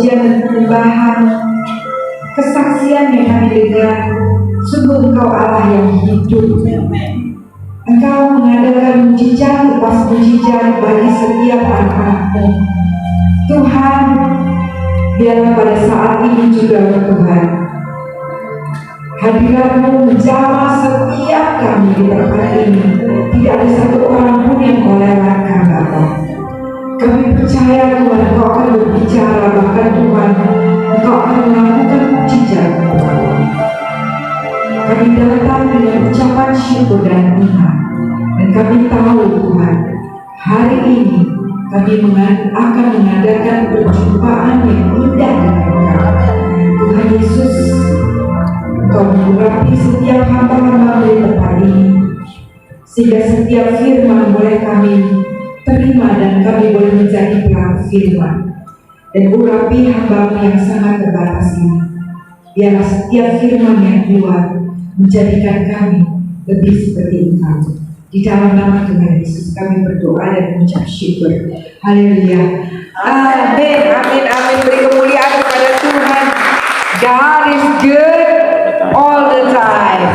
pujian dan penyembahan, kesaksian yang kami dengar, sungguh Engkau Allah yang hidup. Engkau mengadakan mujizat lepas mujizat bagi setiap anak-anak-Mu. Tuhan, biarlah pada saat ini juga Tuhan, hadirat-Mu menjamah setiap kami di tempat ini. Tidak ada satu orang pun yang Kau lewatkan, Bapa. Kami percaya Tuhan, Engkau akan berbicara, bahkan Tuhan, Engkau akan melakukan mujizat. Kami datang dengan ucapan syukur dan iman, dan kami tahu Tuhan, hari ini kami akan mengadakan perjumpaan yang indah dengan Engkau. Tuhan Yesus, Engkau mengurapi setiap hamba-hamba di tempat ini, sehingga setiap firman boleh kami terima dan kami boleh menjadi pelaku firman. Dan urapi hamba yang sangat terbatas ini, biarlah setiap firman yang keluar menjadikan kami lebih seperti Engkau. Di dalam nama Tuhan Yesus kami berdoa dan mengucap syukur. Haleluya. Amin, amin, amin. Beri kemuliaan kepada Tuhan. God is good all the time,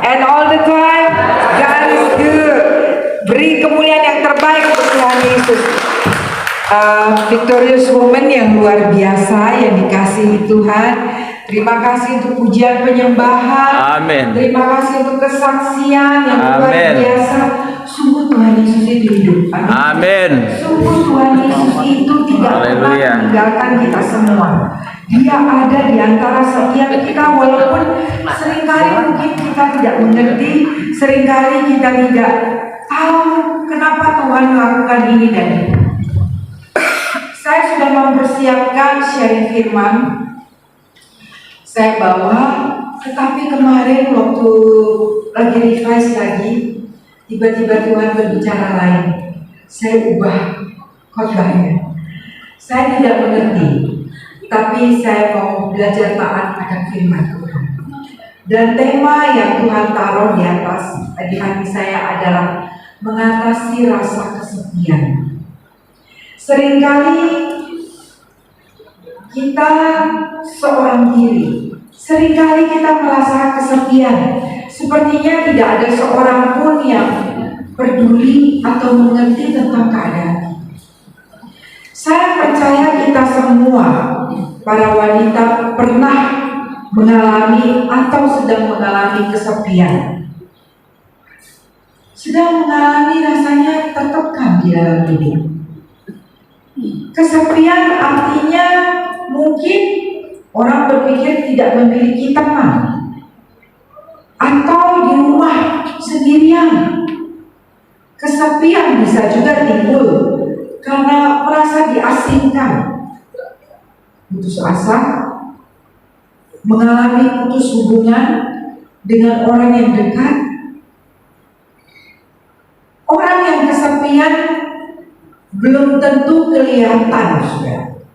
and all the time God is good. Beri kemuliaan yang terbaik untuk Tuhan Yesus. Victorious Woman yang luar biasa yang dikasihi Tuhan. Terima kasih untuk pujian penyembahan. Amin. Terima kasih untuk kesaksian yang luar biasa. Sungguh Tuhan Yesus itu hidup. Amin. Sungguh Tuhan Yesus itu tidak pernah meninggalkan kita semua. Dia ada di antara setiap kita, walaupun seringkali mungkin kita tidak mengerti, seringkali kita tidak tahu kenapa Tuhan melakukan ini dan itu. Saya sudah mempersiapkan sharing firman. Saya bawa, tetapi kemarin waktu lagi revise lagi, tiba-tiba Tuhan berbicara lain. Saya ubah khotbahnya. Saya tidak mengerti, tapi saya mau belajar taat akan firman Tuhan. Dan tema yang Tuhan taruh di atas di hati saya adalah mengatasi rasa kesepian. Seringkali kita seorang diri, seringkali kita merasa kesepian. Sepertinya tidak ada seorang pun yang peduli atau mengerti tentang keadaan. Saya percaya kita semua, para wanita, pernah mengalami atau sedang mengalami kesepian. Sedang mengalami rasanya tertekan di dalam hidup. Kesepian artinya mungkin orang berpikir tidak memiliki teman, atau di rumah sendirian. Kesepian bisa juga timbul karena merasa diasingkan, putus asa, mengalami putus hubungan dengan orang yang dekat. Orang yang kesepian belum tentu kelihatan, saudara.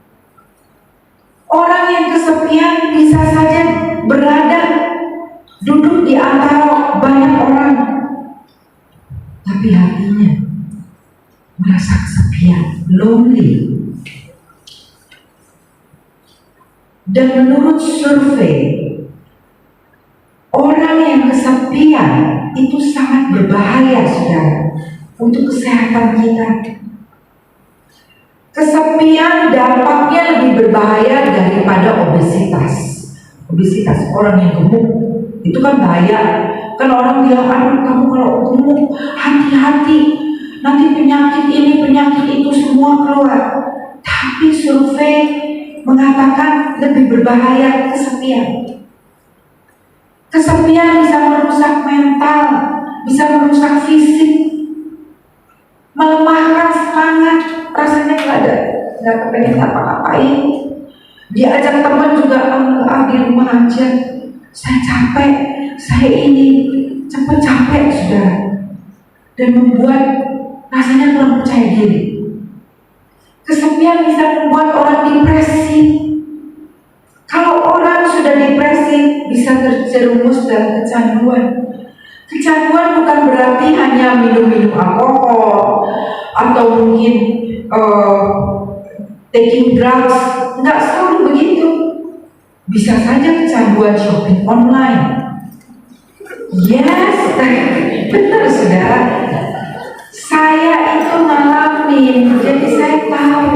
Orang yang kesepian bisa saja berada duduk di antara banyak orang, tapi hatinya merasa kesepian, lonely. Dan menurut survei, orang yang kesepian itu sangat berbahaya, saudara, untuk kesehatan kita. Kesepian dampaknya lebih berbahaya daripada obesitas. Obesitas, orang yang gemuk, itu kan bahaya. Kan orang bilang, aduh kamu kalau gemuk hati-hati, nanti penyakit ini, penyakit itu semua keluar. Tapi survei mengatakan lebih berbahaya kesepian. Kesepian bisa merusak mental, bisa merusak fisik, melemahkan semangat. Rasanya nggak kepengen apa-apain. Diajak teman juga, di rumah aja. Saya capek, saya ini cepet capek, sudah. Dan membuat rasanya kurang percaya diri. Kesepian bisa membuat orang depresi. Kalau orang sudah depresi, bisa terjerumus dalam kecanduan. Kecanduan bukan berarti hanya minum-minum alkohol atau mungkin taking drugs, nggak selalu begitu. Bisa saja kecanduan shopping online. Yes, benar saudara. Saya itu ngalamin, jadi saya tahu.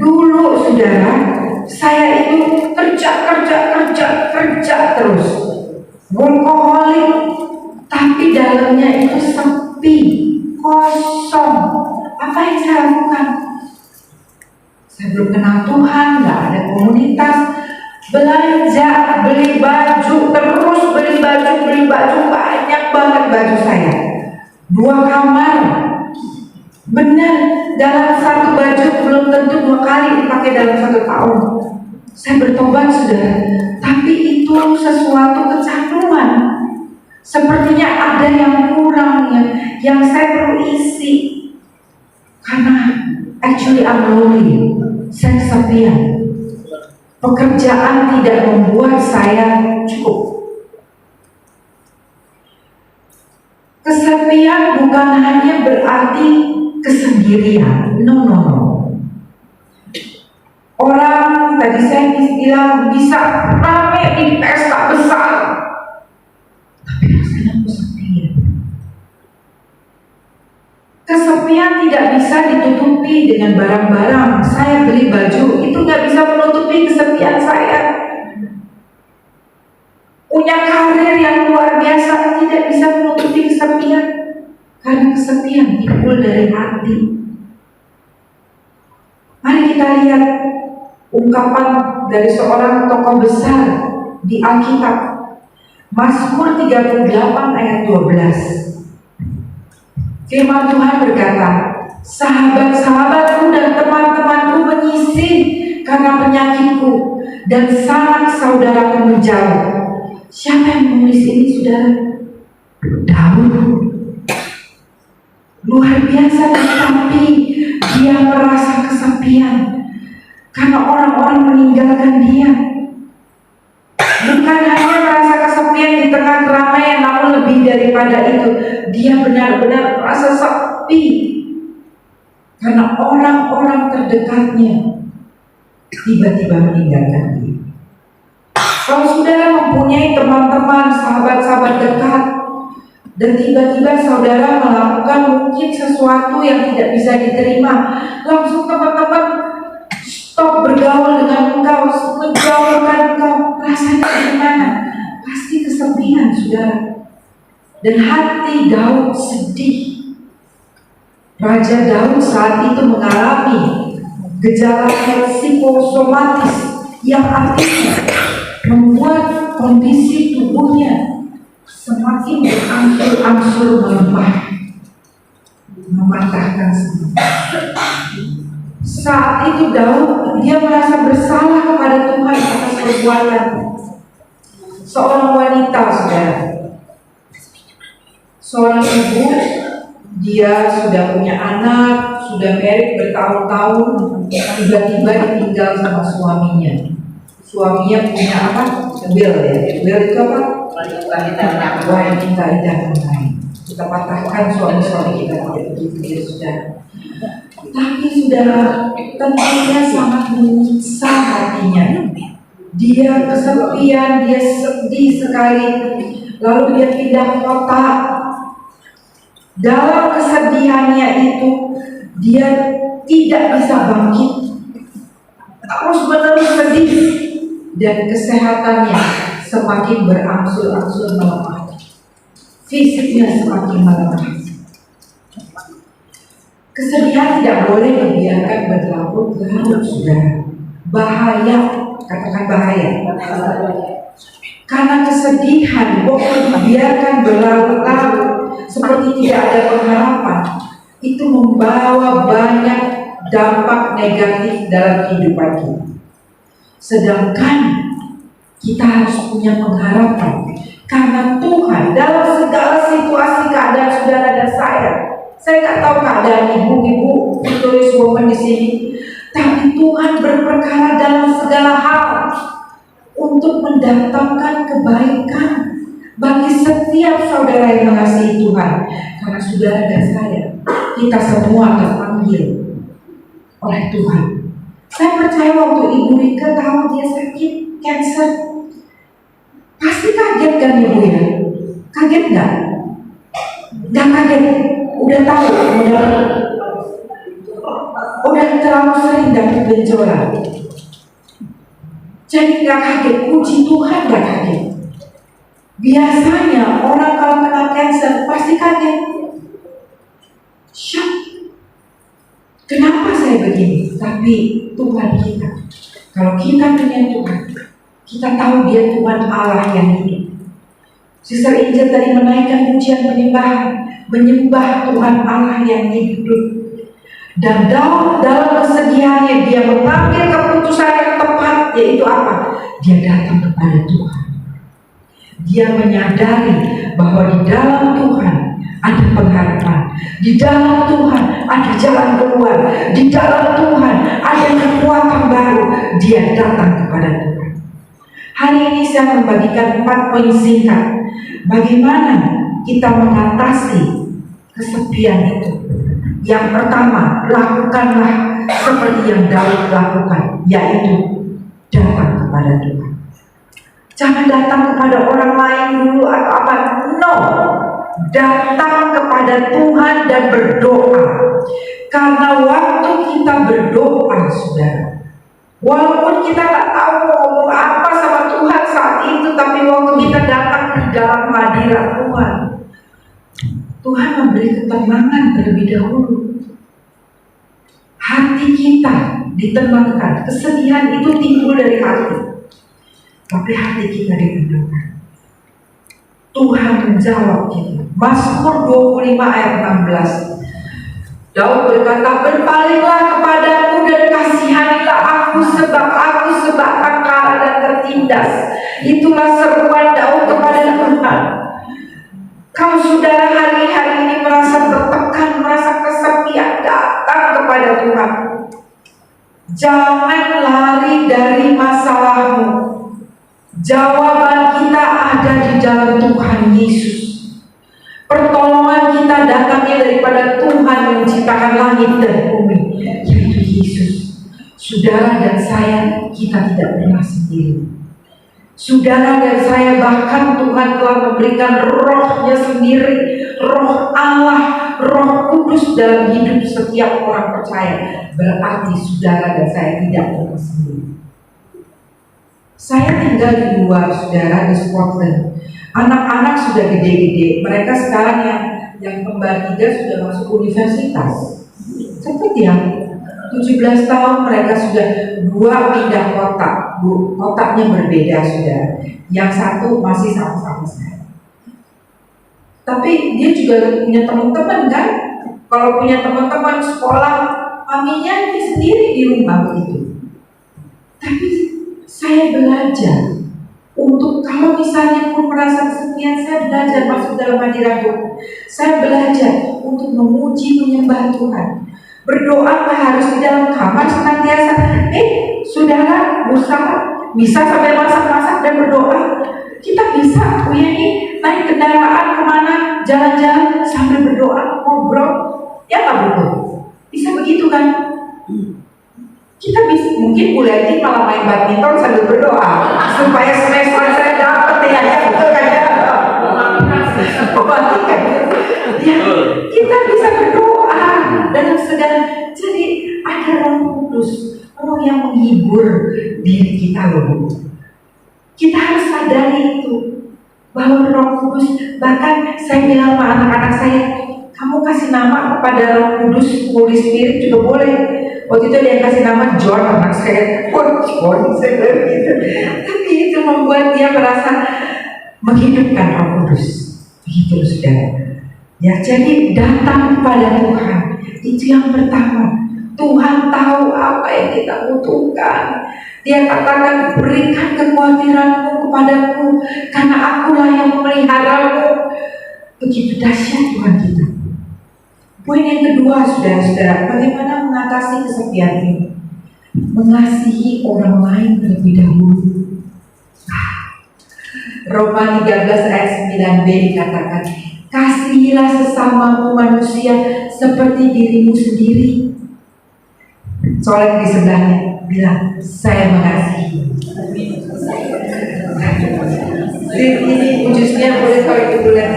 Dulu saudara, saya itu kerja terus, workaholic, tapi dalamnya itu sepi, kosong. Apa yang saya lakukan? Saya belum kenal Tuhan, nggak ada komunitas, belanja, beli baju, terus beli baju, banyak banget baju saya. 2 kamar, benar, dalam satu baju belum tentu 2 kali dipakai dalam 1 tahun. Saya bertobat saudara, tapi itu sesuatu kecanduan. Sepertinya ada yang kurang, yang saya perlu isi. Karena actually I'm lonely, saya kesepian. Pekerjaan tidak membuat saya cukup. Kesepian bukan hanya berarti kesendirian. No. Orang tadi saya bilang bisa rame di pesta besar, tapi rasanya kesepian. Kesepian tidak bisa ditutupi dengan barang-barang. Saya beli baju, itu nggak bisa menutupi kesepian saya. Punya karir yang luar biasa tidak bisa menutupi kesepian, karena kesepian timbul dari hati. Mari kita lihat ungkapan dari seorang tokoh besar di Alkitab, Mazmur 38 ayat 12. Firman Tuhan berkata, sahabat-sahabatku dan teman-temanku menyisih karena penyakitku, dan sanak saudaraku menjauh. Siapa yang menulis ini saudara? Daud. Luar biasa, tetapi dia merasa kesepian karena orang-orang meninggalkan dia. Bukan hanya merasa kesepian di tengah keramaian, namun lebih daripada itu, dia benar-benar merasa sepi karena orang-orang terdekatnya tiba-tiba meninggalkan dia. Kalau saudara mempunyai teman-teman, sahabat-sahabat dekat, dan tiba-tiba saudara melakukan mungkin sesuatu yang tidak bisa diterima, langsung teman-teman stop bergaul dengan engkau, menjauhkan engkau, rasanya gimana? Pasti kesepian saudara. Dan hati Daud sedih. Raja Daud saat itu mengalami gejala psikosomatis yang artinya membuat kondisi tubuhnya semakin berangsur-angsur melemah, mematahkan semangat. Saat itu Daud, dia merasa bersalah kepada Tuhan atas perbuatan. Seorang wanita, saudara, seorang ibu, dia sudah punya anak, sudah married bertahun-tahun, tiba-tiba ditinggal sama suaminya. Suaminya punya apa? Will ya. Will itu apa? Wanita idaman lain. Kita patahkan suami-suami kita tidak begitu ya saudara. Tapi saudara, tentunya sangat menyiksa hatinya. Dia kesepian, dia sedih sekali. Lalu dia pindah kota. Dalam kesedihannya itu, dia tidak bisa bangkit. Terus-menerus sedih. Dan kesehatannya semakin berangsur-angsur melemah. Fisiknya semakin melemah. Kesedihan tidak boleh dibiarkan berlarut-larut, saudara. Bahaya, katakan bahaya. Karena kesedihan boleh dibiarkan berlarut-larut seperti tidak ada pengharapan, itu membawa banyak dampak negatif dalam kehidupan kita. Sedangkan kita harus punya pengharapan karena Tuhan dalam segala situasi keadaan saudara dan saya nggak tahu keadaan ibu-ibu tulis woman di sini, tapi Tuhan berperkara dalam segala hal untuk mendatangkan kebaikan bagi setiap saudara yang mengasihi Tuhan. Karena saudara dan saya, kita semua terpanggil oleh Tuhan. Saya percaya waktu Ibu Rika tahu dia sakit cancer, pasti kaget kan Ibu ya? Kaget nggak? Nggak kaget, udah tahu, udah terlalu sering dapat benjolan. Jadi nggak kaget, puji Tuhan nggak kaget. Biasanya orang kalau kena cancer pasti kaget, shock. Kenapa saya begini? Tapi Tuhan kita, kalau kita punya Tuhan, kita tahu Dia Tuhan Allah yang hidup. Sister Angel tadi menaikkan pujian menyembah Tuhan Allah yang hidup. Dan dalam kesedihannya Dia mengambil keputusan yang tepat, yaitu apa? Dia datang kepada Tuhan. Dia menyadari bahwa di dalam Tuhan ada pengharapan, di dalam Tuhan ada jalan keluar, di dalam Tuhan ada kekuatan baru. Dia datang kepada Tuhan. Hari ini saya membagikan 4 poin singkat. Bagaimana kita mengatasi kesepian itu? Yang pertama, lakukanlah seperti yang Daud lakukan, yaitu datang kepada Tuhan. Jangan datang kepada orang lain dulu atau apa. No, datang kepada Tuhan dan berdoa. Karena waktu kita berdoa, saudara, walaupun kita tak tahu mau ngomong apa sama Tuhan saat itu, tapi waktu kita datang di dalam hadirat Tuhan, Tuhan memberi ketenangan terlebih dahulu. Hati kita ditenangkan. Kesedihan itu timbul dari hati, tapi hati kita ditenangkan. Tuhan menjawab kita. Mazmur 25 ayat 16. Daud berkata, berpalinglah kepadaku dan kasihanilah aku, sebab aku sebatang kara dan tertindas. Itulah seruan Daud kepada Tuhan. Kalau saudara hari-hari ini merasa tertekan, merasa kesepian, datang kepada Tuhan. Jangan lari dari masalahmu. Jawaban kita ada di dalam Tuhan Yesus. Pertolongan kita datangnya daripada Tuhan yang menciptakan langit dan bumi, yaitu Yesus. Saudara dan saya, kita tidak pernah sendiri. Saudara dan saya, bahkan Tuhan telah memberikan rohnya sendiri, roh Allah, roh kudus dalam hidup setiap orang percaya. Berarti saudara dan saya tidak pernah sendiri. Saya tinggal di luar, saudara, di Scotland. Anak-anak sudah gede-gede. Mereka sekarang yang kembar 3 sudah masuk universitas. Cepet ya, 17 tahun mereka sudah 2 pindah kota. Kotaknya berbeda sudah. Yang satu masih sama-sama saya. Tapi dia juga punya teman-teman kan. Kalau punya teman-teman sekolah, maminya dia sendiri di rumah begitu. Tapi saya belajar untuk kalau misalnya pun merasa kesepian, saya belajar masuk dalam hadirat Tuhan. Saya belajar untuk memuji, menyembah Tuhan. Berdoa harus di dalam kamar senantiasa. Saudara, bisa sampai masak-masak dan berdoa. Kita bisa, ini naik kendaraan kemana, jalan-jalan sambil berdoa, ngobrol. Ya nggak betul? Bisa begitu kan? Kita bisa, mungkin Bu Leti malah main badminton sambil berdoa supaya semester saya dapat ya, betul kan ya? Ya, kita bisa berdoa dalam segala. Jadi ada Roh Kudus, Roh yang menghibur diri kita loh. Kita harus sadari itu bahwa Roh Kudus. Bahkan saya bilang sama anak-anak saya, kamu kasih nama kepada Roh Kudus, Holy Spirit juga boleh. Waktu itu dia kasih nama John, anak saya. John, saya bilang gitu. Tapi itu membuat dia merasa menghidupkan Roh Kudus. Begitu saudara. Ya, jadi datang kepada Tuhan. Itu yang pertama. Tuhan tahu apa yang kita butuhkan. Dia katakan, berikan kekhawatiranmu kepadaku, karena akulah yang memeliharamu. Begitu dahsyat Tuhan kita. Poin yang kedua, saudara-saudara, bagaimana mengatasi kesepian ini? Mengasihi orang lain terlebih dahulu. Roma 13 ayat 9b dikatakan, kasihilah sesamamu manusia seperti dirimu sendiri. Soalnya di sebelahnya bilang, saya mengasihi. Ini wujudnya boleh kalau itu bulan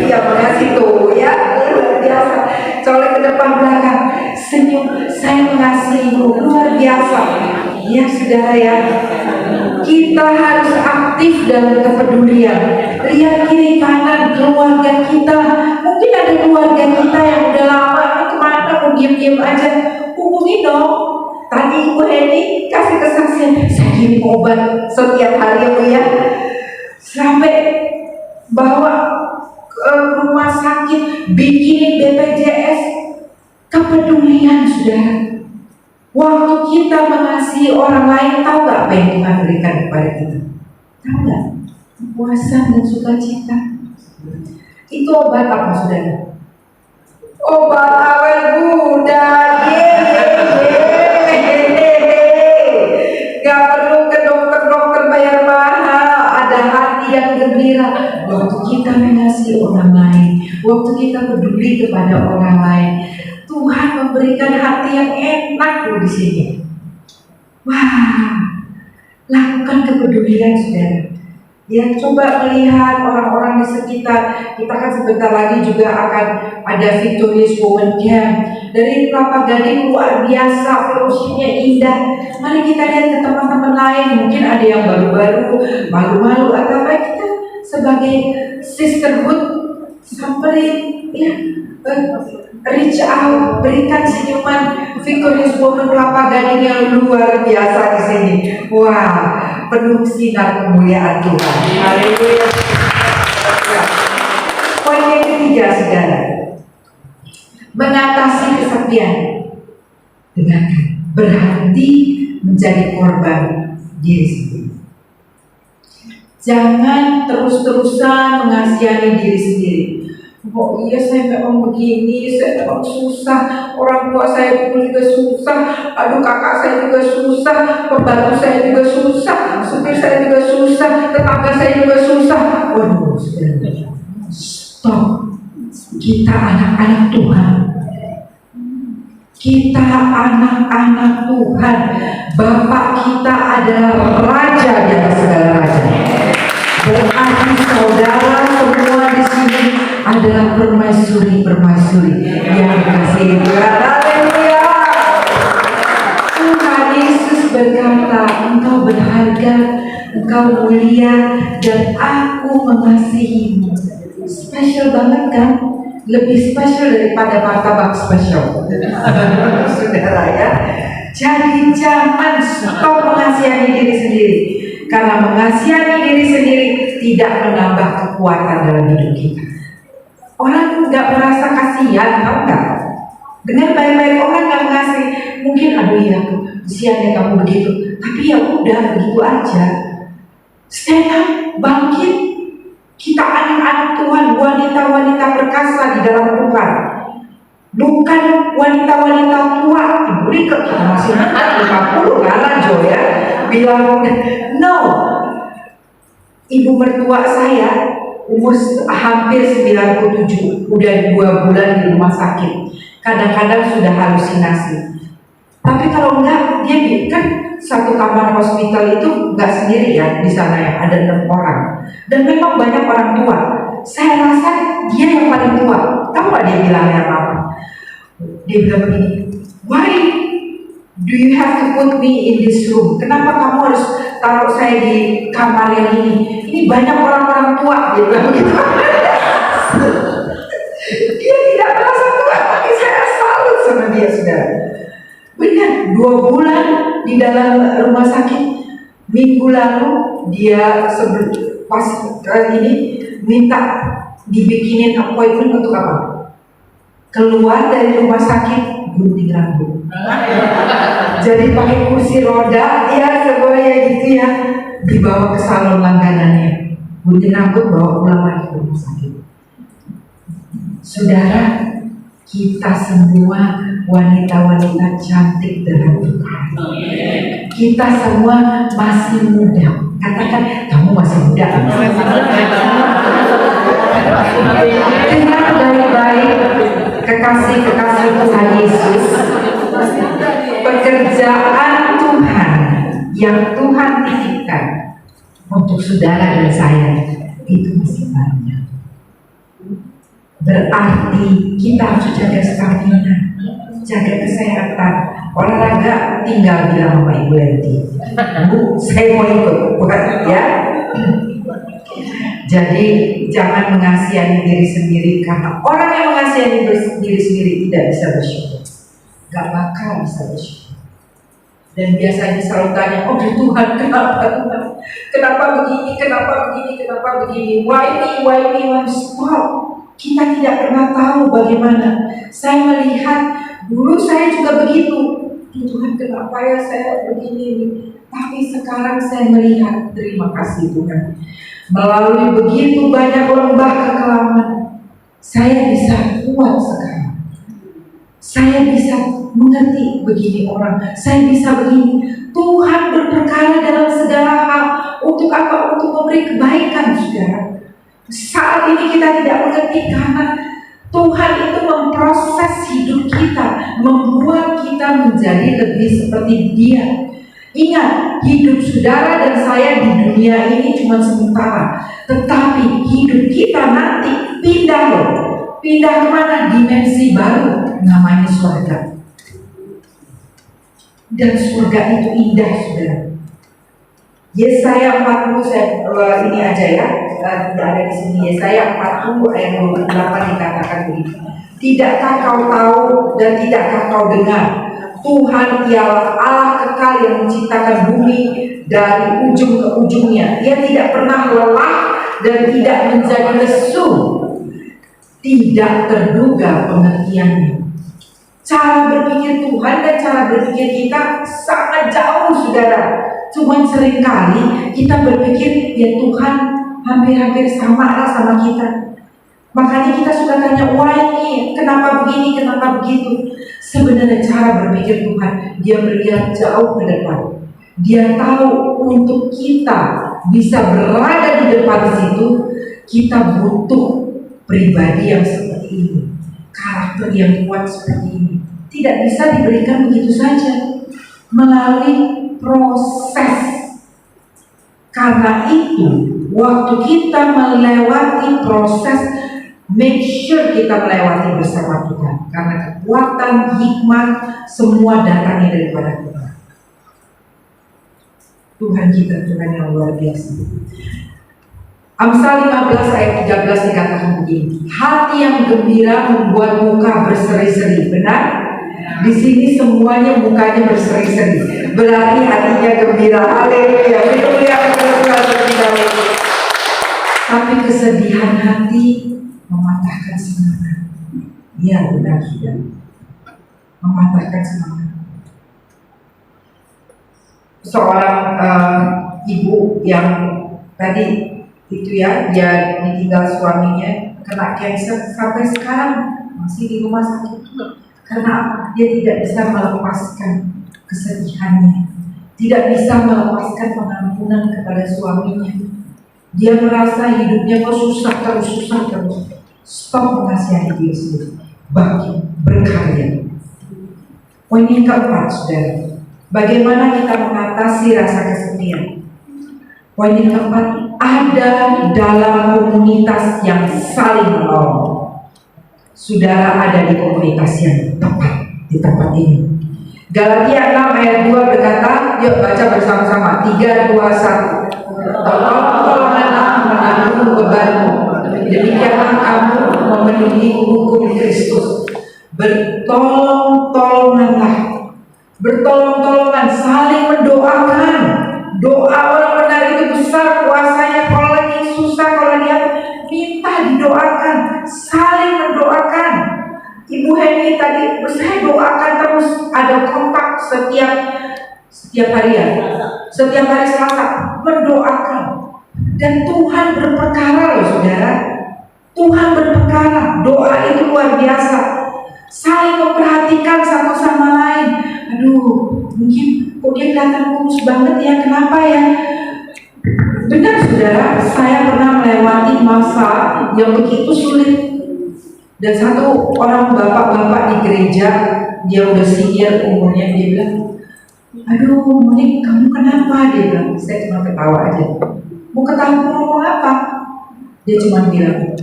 ya makasih tuh ya luar biasa. Soalnya ke depan belakang senyum, saya mengasihimu, luar biasa. Ya saudara ya, kita harus aktif dalam kepedulian. Lihat kiri kanan keluarga kita. Mungkin ada keluarga kita yang udah lama ini kemana mau diem-diem aja, hubungi dong. Tadi Ibu Heni kasih kesaksian, saya kirim obat setiap hari ya, sampai bawa ke rumah sakit, bikinin BPJS. Kepedulian saudara. Waktu kita mengasihi orang lain, tahu gak apa yang Tuhan berikan kepada kita? Tahu gak? Kepuasan dan sukacita. Itu obat apa saudara? Obat awet muda. Gak perlu ke dokter bayar mahal. Ada hati yang gembira waktu kita mengasihi orang lain, waktu kita peduli kepada orang lain. Tuhan memberikan hati yang enak loh di sini. Wah, lakukan kepedulian saudara. Ya, coba melihat orang-orang di sekitar. Kita kan sebentar lagi juga akan ada Victorious Women Camp. Dari Kelapa Gading luar biasa, fellowship-nya indah. Mari kita lihat ke teman-teman lain. Mungkin ada yang baru-baru, malu-malu, atau apa, kita sebagai sisterhood samperin, ya, reach out, berikan senyuman. Victorious Women Kelapa Gading yang luar biasa di sini. Wah, penuh sinar kemuliaan Tuhan. Haleluya. Poin yang ketiga saudara, mengatasi kesepian dengan berhenti menjadi korban diri sendiri. Jangan terus-terusan mengasihani diri sendiri. Oh iya, saya memang begini, saya memang susah, orang tua saya pun juga susah, aduh kakak saya juga susah, pembantu saya juga susah, supir saya juga susah, tetangga saya juga susah. Waduh, stop. Kita anak-anak Tuhan. Kita anak-anak Tuhan. Bapak kita adalah Raja di atas segala raja. Berarti saudara semua di sini adalah permaisuri-permaisuri yang dikasihi Tuhan. Haleluya. Tuhan Yesus berkata, engkau berharga, engkau mulia, dan aku mengasihimu. Spesial banget kan? Lebih spesial daripada martabak spesial. Saudara ya. Jadi jangan stop mengasihani diri sendiri. Karena mengasihani diri sendiri tidak menambah kekuatan dalam hidup kita. Orang nggak merasa kasihan, tahu nggak? Dengan baik-baik orang nggak mengasihi, mungkin aduh ya, kasihannya kamu begitu. Tapi ya udah begitu aja. Stand up, bangkit. Kita anak-anak Tuhan, wanita-wanita perkasa di dalam Tuhan. Bukan wanita-wanita tua. Ibu Rika kita masih 50 kan Jo ya. Bilang no. Ibu mertua saya umur hampir 97, udah 2 bulan di rumah sakit. Kadang-kadang sudah halusinasi. Tapi kalau enggak, dia kan satu kamar hospital itu enggak sendiri ya, di sana ya ada 6 orang. Dan memang banyak orang tua. Saya rasa dia yang paling tua. Tahu nggak dia bilangnya apa? Dia bilang begini, why do you have to put me in this room? Kenapa kamu harus taruh saya di kamar yang ini? Ini banyak orang-orang tua. Dia bilang begitu. Dia tidak merasa tua, tapi saya salut sama dia saudara. Benar, 2 bulan di dalam rumah sakit. Minggu lalu dia pas ini minta dibikinin appointment untuk apa? Keluar dari rumah sakit gunting rambut. Jadi pakai kursi roda, ya semuanya gitu ya, dibawa ke salon langganannya. Gunting rambut bawa pulang lagi ke rumah sakit. Saudara, kita semua wanita-wanita cantik dalam Tuhan. Kita semua masih muda. Katakan, kamu masih muda. Dengar baik-baik, kekasih-kekasih Tuhan Yesus. Pekerjaan Tuhan yang Tuhan titipkan untuk saudara dan saya itu masih banyak. Berarti kita harus jaga stamina, jaga kesehatan. Olahraga tinggal bilang sama Ibu Lenti, Bu, saya mau ikut, bukan ya? Jadi jangan mengasihani diri sendiri, karena orang yang mengasihani diri sendiri tidak bisa bersyukur, gak bakal bisa bersyukur. Dan biasanya selalu tanya, oh Tuhan kenapa Tuhan? Kenapa begini, kenapa begini, kenapa begini? Why me, stop. Kita tidak pernah tahu bagaimana. Saya melihat, dulu saya juga begitu. Tuhan kenapa ya saya begini? Tapi sekarang saya melihat, terima kasih Tuhan. Melalui begitu banyak lembah kekelaman, saya bisa kuat sekarang. Saya bisa mengerti begini orang, saya bisa begini. Tuhan berperkara dalam segala hal. Untuk apa? Untuk memberi kebaikan, saudara. Saat ini kita tidak mengerti karena Tuhan itu memproses hidup kita, membuat kita menjadi lebih seperti Dia. Ingat, hidup saudara dan saya di dunia ini cuma sementara, tetapi hidup kita nanti pindah loh. Pindah kemana? Dimensi baru, namanya surga. Dan surga itu indah, saudara. Yesaya 40, ini aja ya, tidak ada di sini. Yesaya 40 ayat 28 dikatakan begini. Tidakkah kau tahu dan tidakkah kau dengar? Tuhan ialah Allah kekal yang menciptakan bumi dari ujung ke ujungnya. Dia tidak pernah lelah dan tidak menjadi lesu. Tidak terduga pengertiannya. Cara berpikir Tuhan dan cara berpikir kita sangat jauh, saudara. Cuman seringkali kita berpikir, ya Tuhan hampir-hampir sama lah sama kita. Makanya kita suka tanya, why ini? Kenapa begini? Kenapa begitu? Sebenarnya cara berpikir Tuhan, Dia melihat jauh ke depan. Dia tahu untuk kita bisa berada di depan situ, kita butuh pribadi yang seperti ini, karakter yang kuat seperti ini. Tidak bisa diberikan begitu saja, melalui proses. Karena itu, waktu kita melewati proses, make sure kita melewati bersama Tuhan. Karena kekuatan, hikmat, semua datangnya daripada Tuhan. Tuhan kita Tuhan yang luar biasa. Amsal 15 ayat 13 dikatakan begini. Hati yang gembira membuat muka berseri-seri. Benar? Di sini semuanya mukanya berseri-seri. Berarti hatinya gembira. Haleluya. Tapi kesedihan hati mematahkan semangat. Ya benar sudah. Mematahkan semangat. Seorang ibu yang tadi itu ya, dia ditinggal suaminya kena cancer, sampai sekarang masih di rumah sakit. Karena dia tidak bisa melepaskan kesedihannya, tidak bisa melepaskan pengampunan kepada suaminya. Dia merasa hidupnya kok susah terus. Stop mengasihani diri sendiri, bagi berkarya. Poin yang keempat, saudara, bagaimana kita mengatasi rasa kesepian. Poin yang keempat, ada dalam komunitas yang saling menolong. Saudara ada di komunitas yang tepat di tempat ini. Galatia 6 ayat 2 berkata, yuk baca bersama-sama. 3, 2, 1. Tolong-tolonganlah menanggung bebanmu. Demikianlah kamu memenuhi hukum Kristus. Bertolong-tolonganlah. Bertolong-tolongan, saling mendoakan. Doa orang benar itu besar kuasanya. Kalau lagi susah, kalau dia minta didoakan, saling mendoakan. Ibu Heni tadi, saya doakan terus, ada kontak setiap hari ya, setiap hari Selasa mendoakan. Dan Tuhan berperkara loh saudara. Tuhan berperkara, doa itu luar biasa. Saling memperhatikan satu sama lain. Aduh, mungkin kok dia kelihatan kurus banget ya, kenapa ya? Benar saudara, saya pernah melewati masa yang begitu sulit. Dan satu orang bapak-bapak di gereja, dia udah senior umurnya, dia bilang, Aduh, Monik, kamu kenapa? Dia bilang. Saya cuma ketawa aja. Mau ketawa ngomong apa? Dia cuma bilang,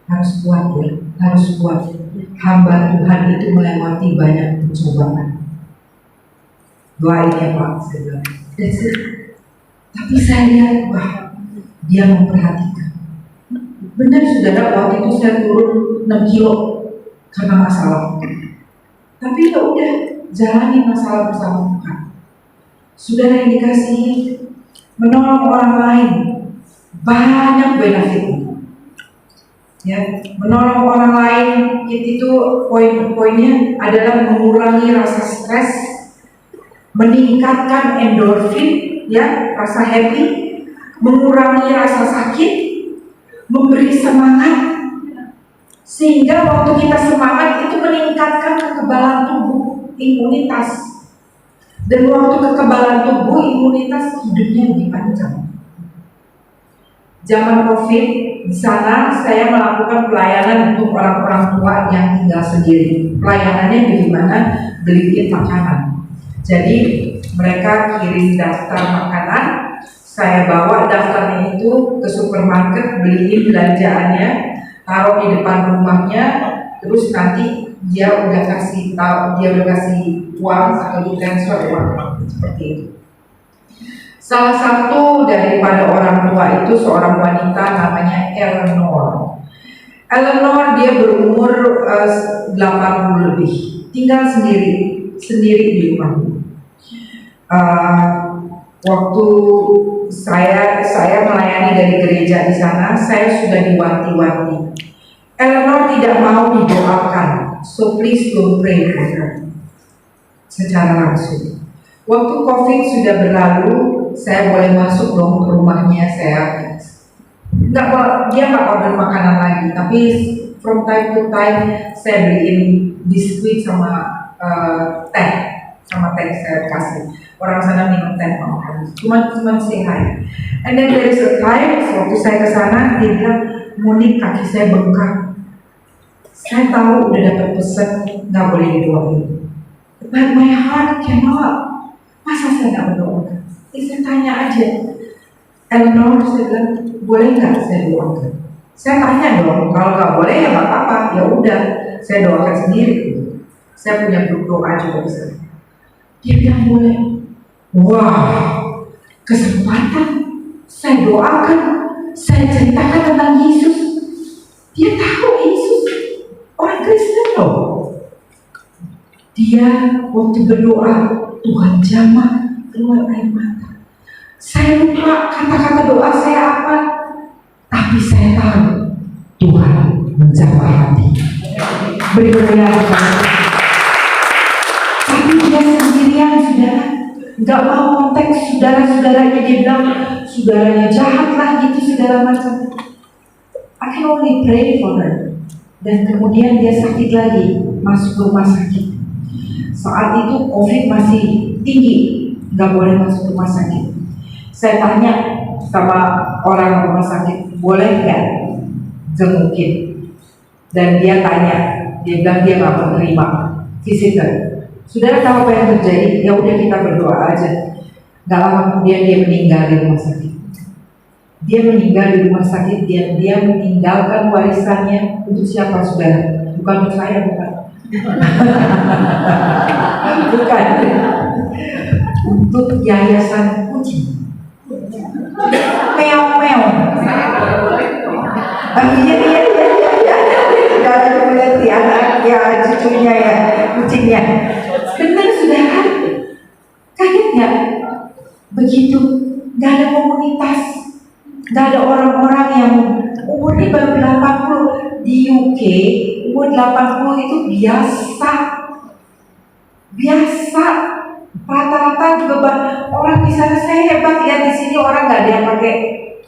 harus kuat ya, harus kuat. Hamba Tuhan itu melewati banyak pencobaan. Doain ya Pak, saya bilang. Tapi saya lihat, wah, dia memperhatikan. Benar saudara, waktu itu saya turun 6 kilo karena masalah. Tapi ya udah, jalani masalah bersama Tuhan. Saudara yang dikasihi, menolong orang lain banyak benefitnya. Ya, menolong orang lain itu poin-poinnya adalah mengurangi rasa stres, meningkatkan endorfin, ya, rasa happy, mengurangi rasa sakit, memberi semangat, sehingga waktu kita semangat itu meningkatkan kekebalan tubuh, imunitas. Dan waktu kekebalan tubuh, imunitas, hidupnya lebih panjang. Zaman COVID, di sana saya melakukan pelayanan untuk orang-orang tua yang tinggal sendiri. Pelayanannya bagaimana? Beliin makanan. Jadi mereka kirim daftar makanan, saya bawa daftarnya itu ke supermarket, beliin belanjaannya, taruh di depan rumahnya, terus nanti dia udah kasih uang atau di transfer uang seperti itu. Salah satu daripada orang tua itu seorang wanita namanya Eleanor. Eleanor dia berumur 80 lebih, tinggal sendiri di rumahnya. Waktu saya melayani dari gereja di sana, saya sudah diwanti-wanti. Eleanor tidak mau didoakan, so please don't pray for her secara langsung. Waktu COVID sudah berlalu, saya boleh masuk dong ke rumahnya. Dia nggak order makanan lagi, tapi from time to time saya beliin biskuit sama teh saya kasih. Orang sana minum teh makan, cuma say hi. And then there is a time waktu saya ke sana, dia bilang, Monik, kaki saya bengkak. Saya tahu udah dapat pesan nggak boleh didoain, but my heart cannot. Masa saya nggak berdoakan? Saya tanya aja, Eleanor, saya bilang, boleh nggak saya doakan? Saya tanya dong, kalau nggak boleh ya nggak apa-apa, ya udah, saya doakan sendiri. Saya punya grup doa juga di sana. Dia bilang boleh. Wah, kesempatan. Saya doakan, saya ceritakan tentang Yesus. Dia tahu Yesus, orang Kristen loh. Dia waktu berdoa, Tuhan jamah keluar air mata. Saya lupa kata-kata doa saya apa, tapi saya tahu Tuhan menjawab hati. Berdoa, tapi dia sendirian, saudara, nggak mau kontak saudara-saudaranya. Dia bilang saudaranya jahat lah gitu, segala macam. I can only pray for her. Dan kemudian dia sakit lagi, masuk rumah sakit. Saat itu COVID masih tinggi, nggak boleh masuk rumah sakit. Saya tanya sama orang rumah sakit, boleh nggak jengukin? Dan dia tanya, dia bilang dia nggak menerima visitor. Saudara tahu apa yang terjadi? Ya udah, kita berdoa aja. Nggak lama kemudian dia meninggal di rumah sakit. Dia meninggal di rumah sakit, dia meninggalkan warisannya untuk siapa, saudara? Bukan untuk saya, bukan. Bukan. Untuk yayasan kucing. Meow. Iya. Saudara melihat anak ya, cucunya ya, kucingnya. Benar, saudara. Kaget nggak? Begitu, nggak ada komunitas. Gak ada orang-orang yang umurnya baru 80. Di UK umur 80 itu biasa. Rata-rata juga orang di sana. Saya hebat ya, di sini orang gak ada yang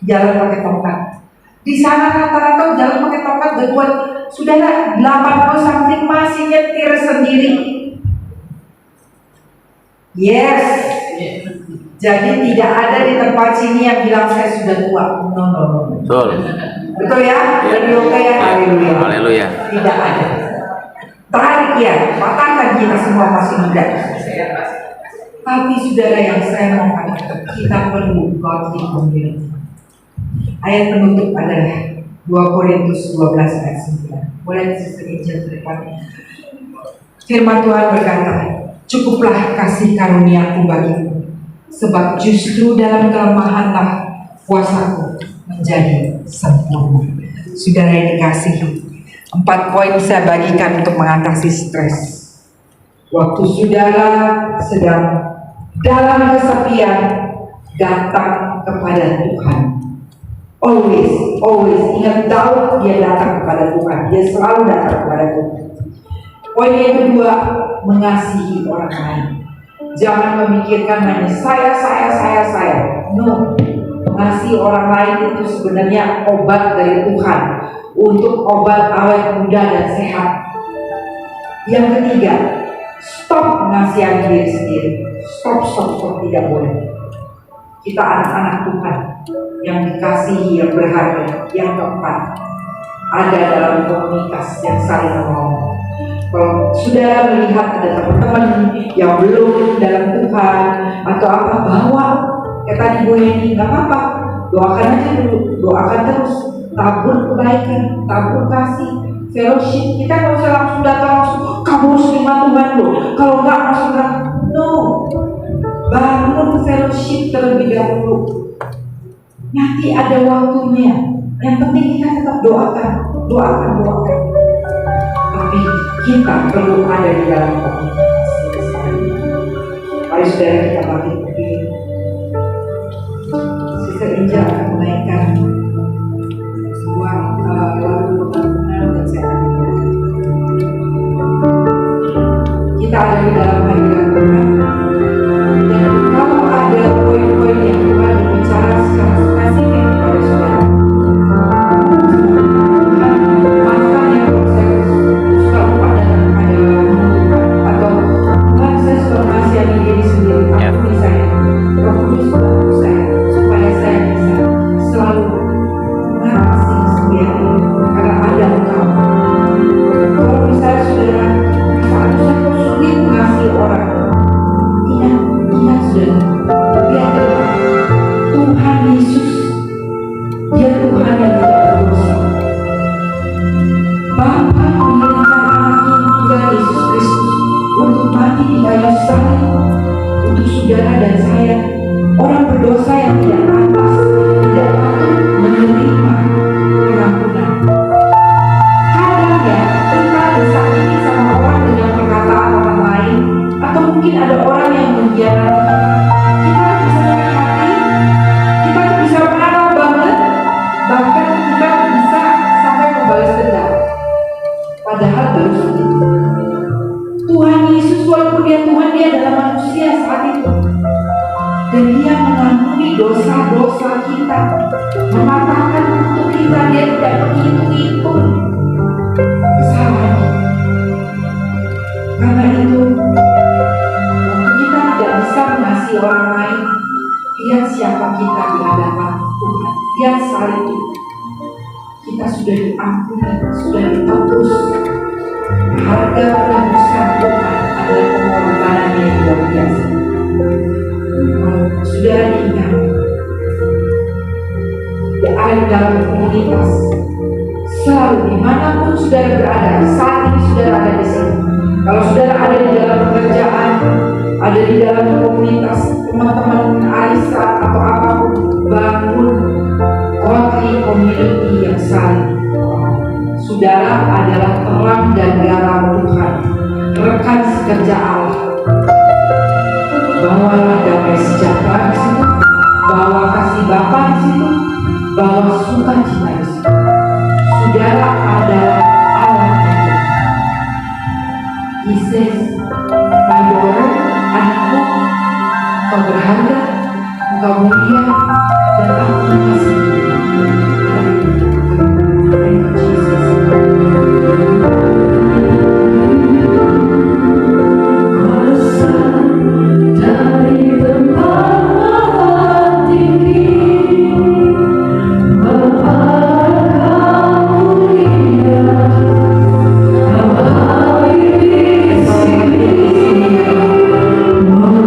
jalan pakai tongkat. Di sana rata-rata jalan pakai tongkat gak kuat. Saudara 80 something masih nyetir sendiri. Yes. Jadi tidak ada di tempat sini yang bilang saya sudah tua. No. Betul ya? Lebih oke ya? Haleluya. Tidak ada. Tarik ya, patahkan kita semua masih muda. Tapi saudara yang saya mau katakan, kita perlu godly community. Ayat penutup adalah 2 Korintus 12 ayat 9. Boleh disediakan depan. Firman Tuhan berkata, cukuplah kasih karuniaku bagimu, sebab justru dalam kelemahanlah kuasaku menjadi sempurna. Saudara yang dikasihi, 4 poin saya bagikan untuk mengatasi stres. Waktu saudara sedang dalam kesepian, datang kepada Tuhan. Always ingat, Daud dia datang kepada Tuhan. Dia selalu datang kepada Tuhan. Poin yang kedua, mengasihi orang lain. Jangan memikirkan hanya saya. No, mengasihi orang lain itu sebenarnya obat dari Tuhan untuk obat awet muda dan sehat. Yang ketiga, stop mengasihi diri sendiri. Stop, tidak boleh. Kita anak-anak Tuhan yang dikasihi, yang berharga. Yang keempat, ada dalam komunitas yang saling menolong. Kalau saudara melihat ada teman-teman yang belum dalam Tuhan atau apa, bawa kayak tadi Bu Yeni, nggak apa-apa, doakan aja dulu, doakan terus, tabur kebaikan, tabur kasih, fellowship. Kita nggak usah langsung datang langsung, kamu harus terima Tuhan loh, kalau nggak masuk neraka. No, bangun fellowship terlebih dahulu. Nanti ada waktunya. Yang penting kita tetap doakan. Tapi kita perlu ada di dalam komunitas. Mari saudara kita bangkit berdiri. Sister Inja akan menaikkan sebuah lagu pengampunan dan sehat. Kita ada di dalam hadirat Tuhan. Dan kalau ada poin-poin yang Tuhan bicara secara spesifik kepada saudara,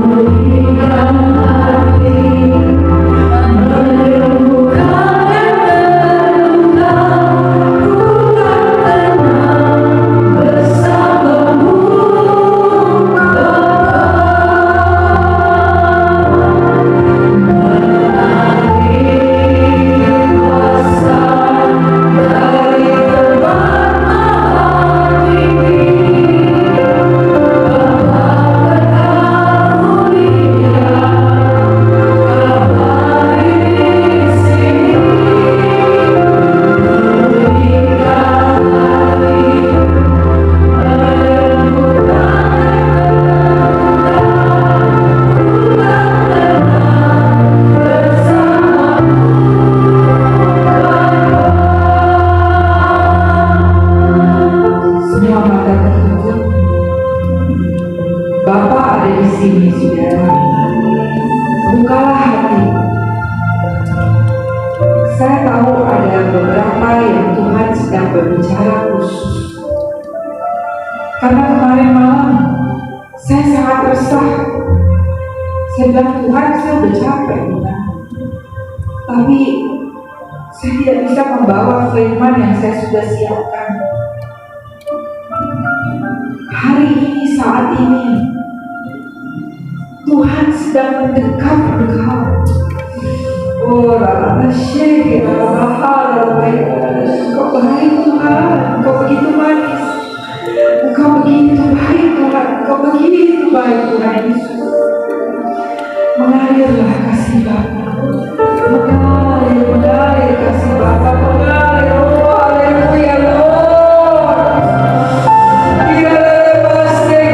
Oh, yang Tuhan sedang berbicara khusus. Karena kemarin malam saya sangat resah. Saya bilang, Tuhan, saya udah capek, Tuhan. Tapi saya tidak bisa membawa firman yang saya sudah siapkan. Hari ini, saat ini, Tuhan sedang mendekat engkau. Oh, Rama Syekh, Rama Engkau baik Tuhan, Engkau begitu manis, Engkau begitu baik Tuhan, Engkau begitu baik Tuhan Yesus. Mengalirlah kasih Bapa, mengalir kasih Bapa, mengalir, oh haleluya Lord. Dia pasti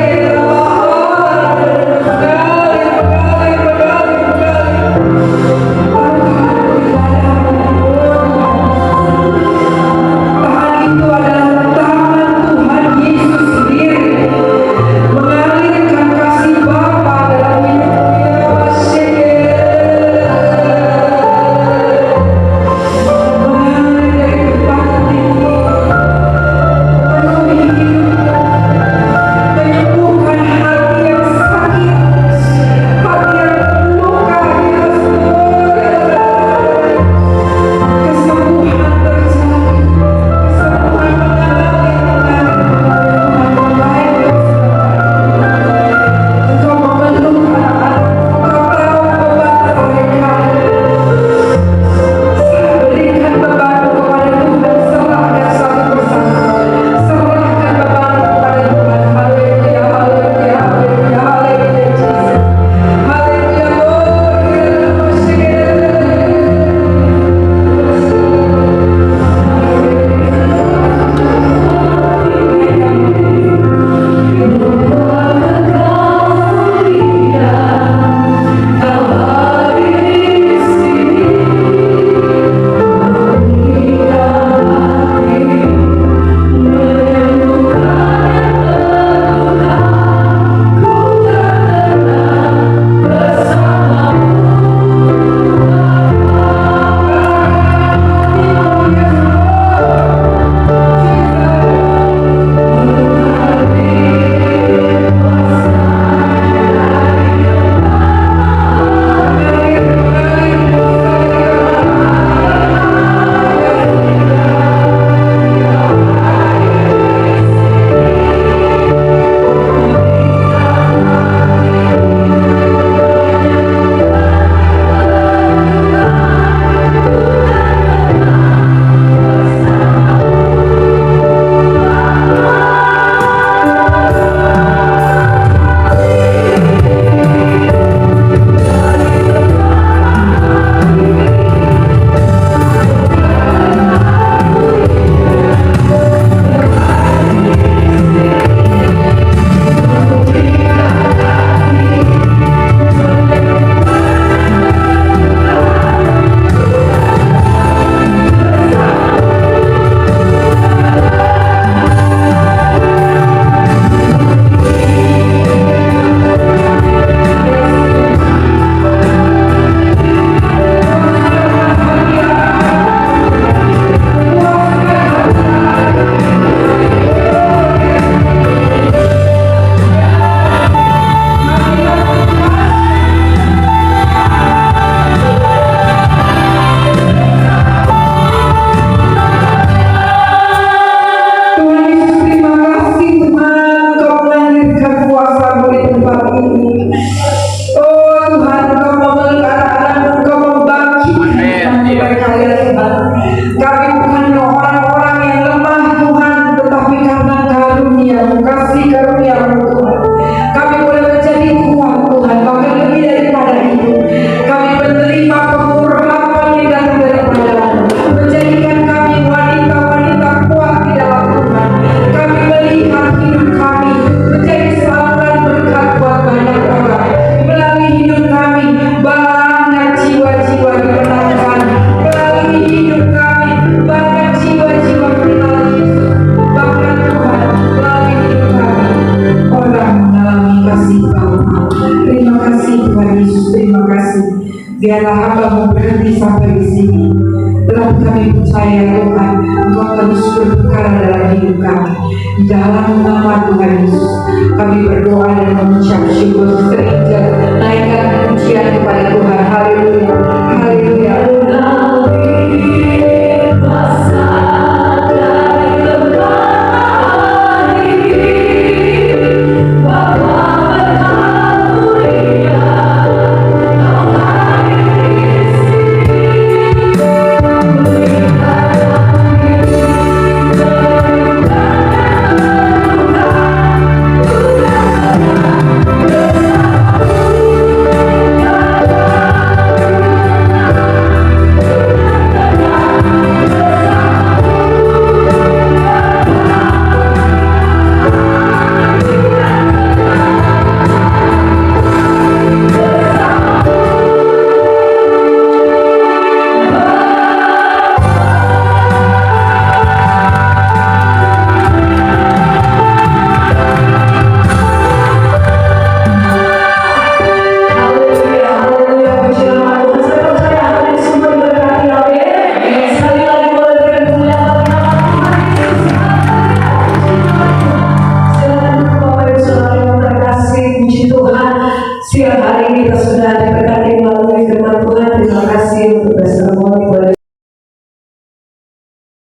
Biarlah hamba berhenti sampai di sini. Tetapi kami percaya Tuhan, Engkau terus berbicara dalam hidup kami. Di dalam nama Tuhan Yesus, kami berdoa dan mengucap syukur sering naikkan pujian kepada Tuhan.